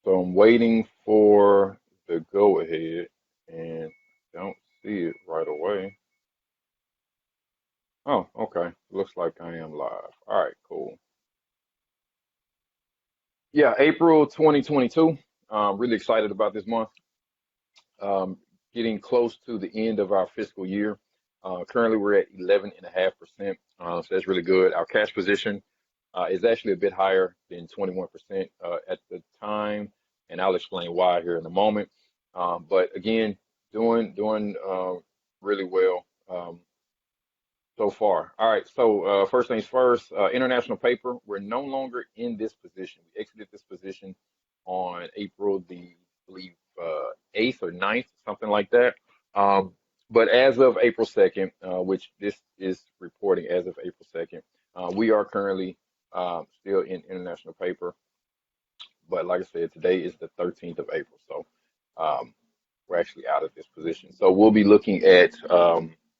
So I'm waiting for the go ahead and don't see it right away. Oh, okay. Looks like I am live. All right, cool. Yeah, April 2022. Really excited about this month. Um, Getting close to the end of our fiscal year. Currently, we're at 11.5%. So that's really good. Our cash position is actually a bit higher than 21% at the time, and I'll explain why here in a moment. But again, doing really well so far. All right, so first things first, international paper. We're no longer in this position. We exited this position on April the, I believe, 8th or 9th, something like that. Um, but as of April 2nd, which this is reporting as of April 2nd, we are currently still in international paper. But like I said, today is the 13th of April. So we're actually out of this position. So we'll be looking at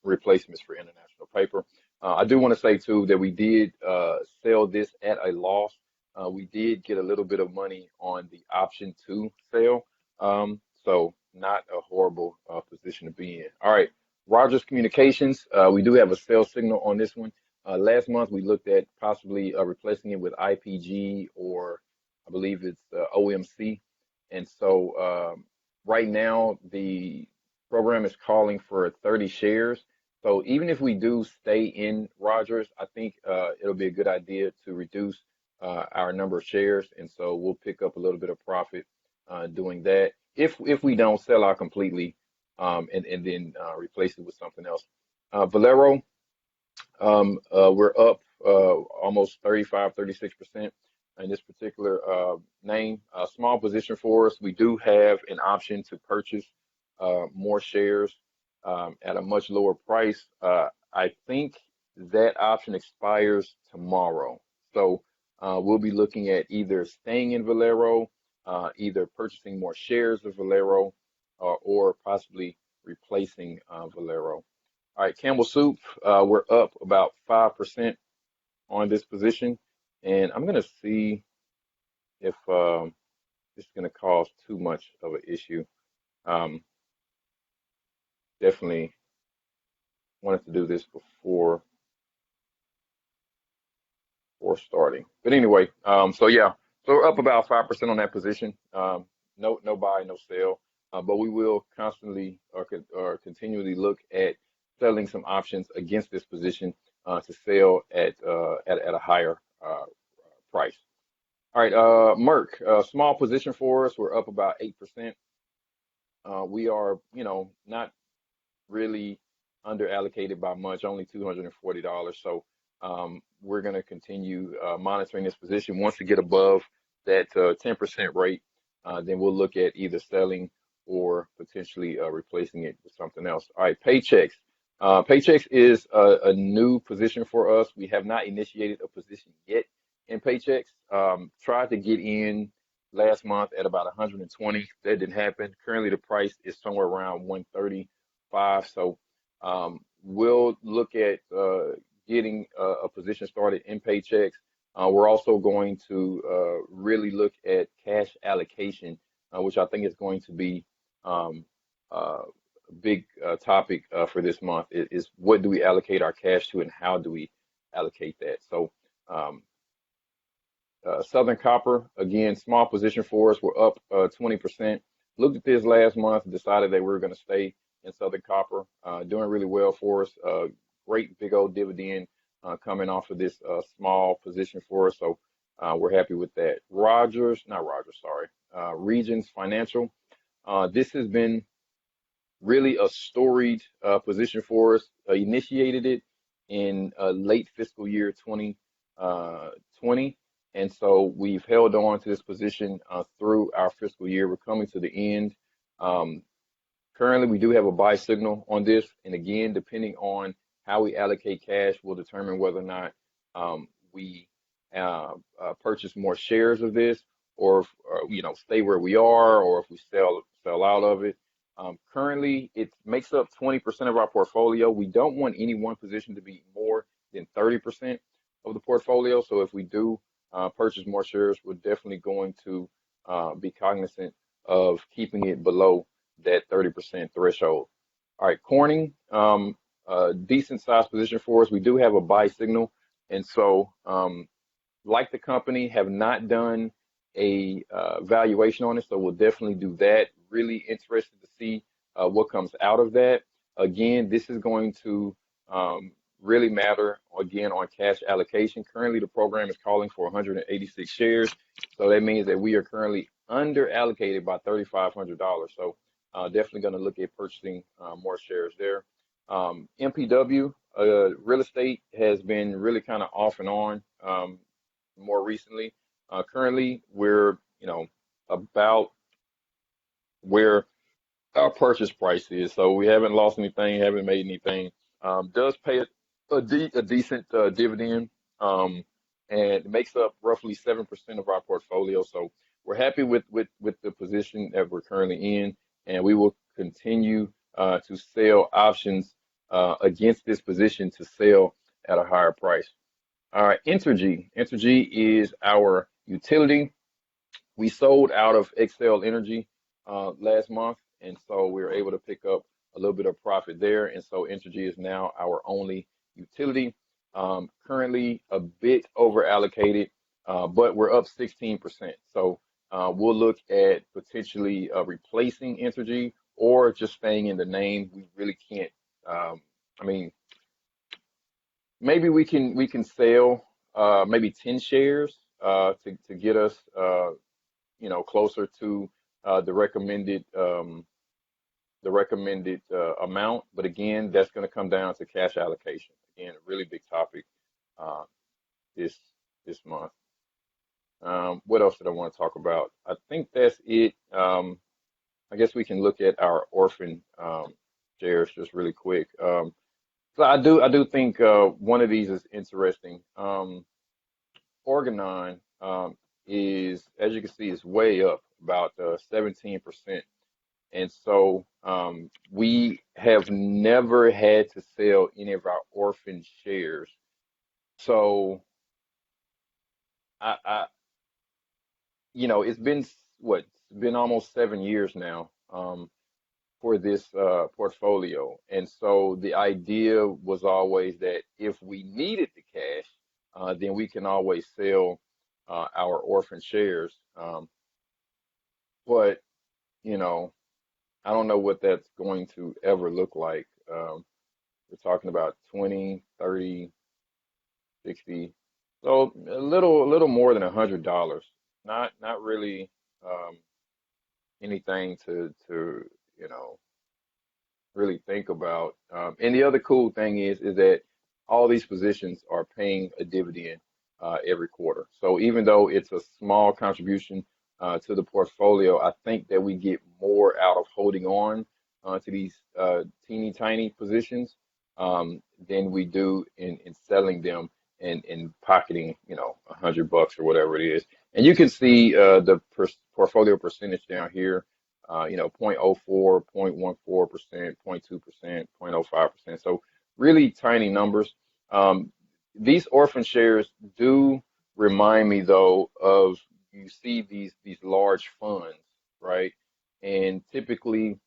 replacements for international paper. I do want to say too that we did sell this at a loss. We did get a little bit of money on the option to sell. So not a horrible position to be in. All right, Rogers Communications. We do have a sell signal on this one. Last month we looked at possibly replacing it with IPG or I believe it's OMC. And so right now the program is calling for 30 shares. So even if we do stay in Rogers, I think it'll be a good idea to reduce our number of shares, and so we'll pick up a little bit of profit doing that. If we don't sell out completely, and then replace it with something else. Valero, we're up almost 35, 36% in this particular name. A small position for us. We do have an option to purchase more shares at a much lower price. I think that option expires tomorrow. So we'll be looking at either staying in Valero, either purchasing more shares of Valero, or possibly replacing Valero. All right, Campbell Soup, we're up about 5% on this position, and I'm going to see if this is going to cause too much of an issue. Um, Definitely wanted to do this before starting. But anyway, so yeah, so we're up about 5% on that position. No buy, no sell, but we will constantly or continually look at selling some options against this position to sell at a higher price. All right, Merck, small position for us. We're up about 8%. We are, not really under allocated by much, only $240. So we're going to continue monitoring this position. Once we get above that 10% rate, then we'll look at either selling or potentially replacing it with something else. All right, paychecks. Paychecks is a new position for us. We have not initiated a position yet in paychecks. Tried to get in last month at about 120. That didn't happen. Currently, the price is somewhere around 135. So we'll look at getting a position started in paychecks. We're also going to really look at cash allocation, which I think is going to be a big topic for this month. Is what do we allocate our cash to and how do we allocate that? So um, Southern Copper, again, small position for us. We're up 20%. Looked at this last month, decided that we were going to stay in Southern Copper, doing really well for us. Great big old dividend coming off of this small position for us. So we're happy with that. Not Rogers, sorry. Regions Financial. This has been really a storied position for us. Initiated it in late fiscal year 2020. And so we've held on to this position through our fiscal year. We're coming to the end. Um, Currently, we do have a buy signal on this. And again, depending on how we allocate cash, will determine whether or not we purchase more shares of this or, stay where we are or if we sell out of it. Currently, it makes up 20% of our portfolio. We don't want any one position to be more than 30% of the portfolio. So if we do purchase more shares, we're definitely going to be cognizant of keeping it below that 30% threshold. All right, Corning, decent size position for us. We do have a buy signal, and so like the company, have not done a valuation on it, so we'll definitely do that. Really interested to see what comes out of that. Again, this is going to really matter again on cash allocation. Currently, the program is calling for 186 shares, so that means that we are currently under allocated by $3,500. So definitely going to look at purchasing more shares there. MPW, real estate has been really kind of off and on. More recently. Currently, we're about where our purchase price is, so we haven't lost anything, haven't made anything. Does pay a decent dividend, and it makes up roughly 7% of our portfolio. So we're happy with the position that we're currently in, and we will continue to sell options against this position to sell at a higher price. All right, Entergy. Entergy is our utility. We sold out of Excel Energy last month, and so we were able to pick up a little bit of profit there. And so Entergy is now our only utility. Currently a bit over allocated, but we're up 16%. So we'll look at potentially replacing Entergy or just staying in the name. We really can't. I mean, maybe we can sell maybe 10 shares to get us closer to the recommended amount. But again, that's going to come down to cash allocation. Again, a really big topic uh, this month. What else did I want to talk about? I think that's it. I guess we can look at our orphan shares just really quick. So I do think one of these is interesting. Organon is, as you can see, is way up about 17%. And so we have never had to sell any of our orphan shares. So I it's been what? It's been almost 7 years now for this portfolio. And so the idea was always that if we needed the cash, then we can always sell our orphan shares. But, you know, I don't know what that's going to ever look like. We're talking about 20, 30, 60, so a little more than $100. Not really anything to you know really think about. And the other cool thing is that all these positions are paying a dividend every quarter. So even though it's a small contribution to the portfolio, I think that we get more out of holding on to these teeny tiny positions than we do in selling them and pocketing, $100 or whatever it is. And you can see the portfolio percentage down here, 0.04, 0.14%, 0.2%, 0.05%. So really tiny numbers. These orphan shares do remind me though of you see these large funds, right? And typically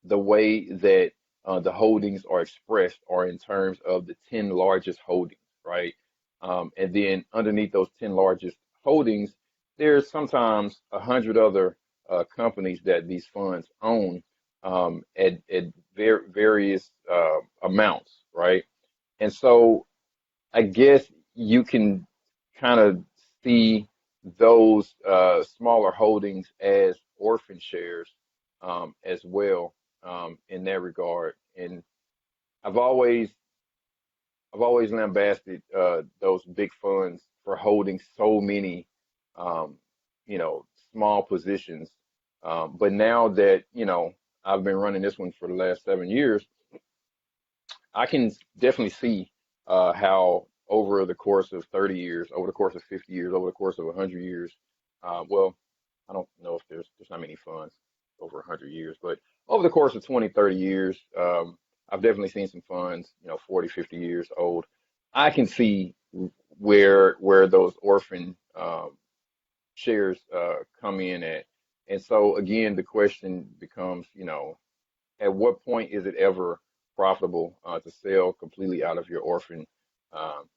the way that the holdings are expressed are in terms of the 10 largest holdings, right? And then underneath those 10 largest holdings, there's sometimes 100 other companies that these funds own at various amounts, right? And so I guess you can kind of see those smaller holdings as orphan shares as well in that regard. And I've always I've always lambasted those big funds for holding so many, um, small positions. But now that, I've been running this one for the last 7 years, I can definitely see how over the course of 30 years, over the course of 50 years, over the course of 100 years, well, I don't know if there's not many funds over 100 years, but over the course of 20, 30 years, I've definitely seen some funds, 40, 50 years old. I can see where those orphan shares come in at. And so again, the question becomes, at what point is it ever profitable to sell completely out of your orphan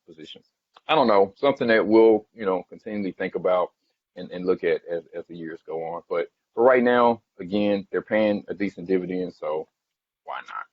positions? I don't know, something that we'll, continually think about and look at as the years go on. But for right now, again, they're paying a decent dividend, so why not?